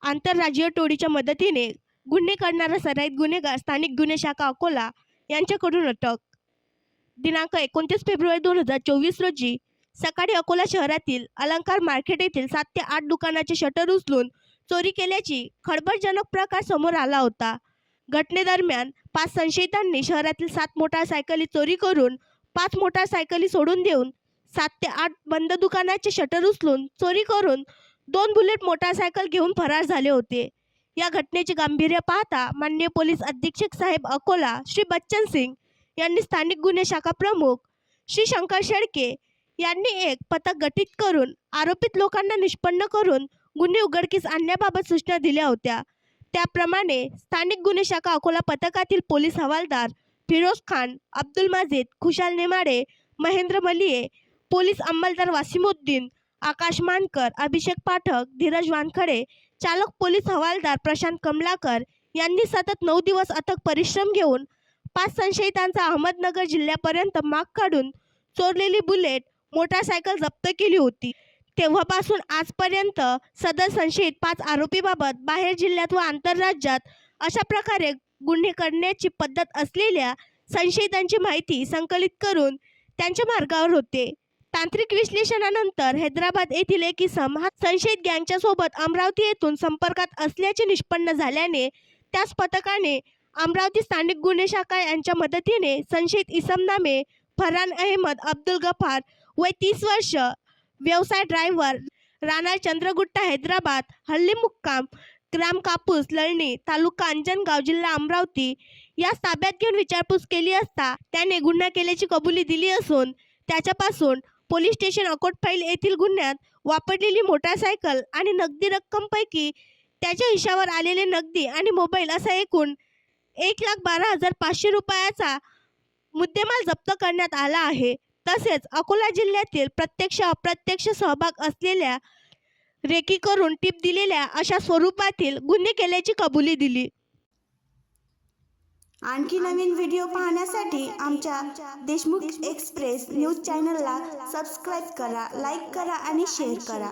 आंतरराज्यीय टोळीच्या मदतीने गुन्हे करणारा सराईत गुन्हेगार स्थानिक गुन्हे शाखा अकोला यांच्याकडून अटक. दिनांक 29 फेब्रुवारी 2024 रोजी सकाळी अकोला शहरातील अलंकार मार्केट येथील 7 ते 8 दुकानाचे शटर उचलून चोरी केल्याची खळबळजनक प्रकार समोर आला होता. घटनेदरम्यान 5 संशयितांनी शहरातील 7 मोटारसायकली चोरी करून 5 मोटारसायकली सोडून देऊन 7 ते 8 बंद दुकानाचे शटर उचलून चोरी करून 2 बुलेट मोटारसायकल घेऊन फरार झाले होते. या घटनेचे गांभीर्य पाहता माननीय पोलीस अधीक्षक साहेब अकोला श्री बच्चन सिंग यांनी स्थानिक गुन्हे शाखा प्रमुख श्री शंकर शेळके यांनी एक पथक गठीत करून आरोपित लोकांना निष्पन्न करून गुन्हे उघडकीस आणण्याबाबत सूचना दिल्या होत्या. त्याप्रमाणे स्थानिक गुन्हे शाखा अकोला पथकातील पोलीस हवालदार फिरोज खान, अब्दुल माजिद, खुशाल नेमाडे, महेंद्र मलिये, पोलीस अंमलदार वासिमुद्दीन, आकाश मानकर, अभिषेक पाठक, धीरज वानखडे, चालक पोलीस हवालदार प्रशांत कमलाकर यांनी सतत 9 दिवस अथक परिश्रम घेऊन 5 संशयितांचा अहमदनगर जिल्ह्यापर्यंत माग काढून चोरलेली बुलेट मोटारसायकल जप्त केली होती. तेव्हापासून आजपर्यंत सदर संशयित 5 आरोपीबाबत बाहेर जिल्ह्यात व आंतरराज्यात अशा प्रकारे गुन्हे करण्याची पद्धत असलेल्या संशयितांची माहिती संकलित करून त्यांच्या मार्गावर होते. तांत्रिक विश्लेषणानंतर हैदराबाद येथील एक इसम हा संशयित गँगच्या सोबत अमरावती येथून संपर्कात असल्याचे निष्पन्न झाल्याने त्याच पथकाने अमरावती स्थानिक गुन्हे शाखा यांच्या मदतीने संशयित इसम नामे फरहान अहमद अब्दुल गफार वय 30 वर्ष, व्यवसाय ड्रायव्हर, राहणार चंद्रगुट्टा हैदराबाद, हल्ली मुक्काम ग्राम कापूस लळणी तालुका अंजनगाव जिल्हा अमरावती यास ताब्यात घेऊन विचारपूस केली असता त्याने गुन्हा केल्याची कबुली दिली असून त्याच्यापासून पोलीस स्टेशन अकोटफैल येथील गुन्ह्यात वापरलेली मोटारसायकल आणि नगदी रक्कमपैकी त्याच्या हिशावर आलेले नगदी आणि मोबाईल असा एकूण 1,12,500 रुपयाचा मुद्देमाल जप्त करण्यात आला आहे. तसेच अकोला जिल्ह्यातील प्रत्यक्ष अप्रत्यक्ष सहभाग असलेल्या रेकी करून टीप दिलेल्या अशा स्वरूपातील गुन्हे केल्याची कबुली दिली. आणखी नवीन व्हिडिओ पाहण्यासाठी आमच्या देशमुख एक्सप्रेस न्यूज चॅनलला सबस्क्राईब करा, लाईक करा आणि शेअर करा.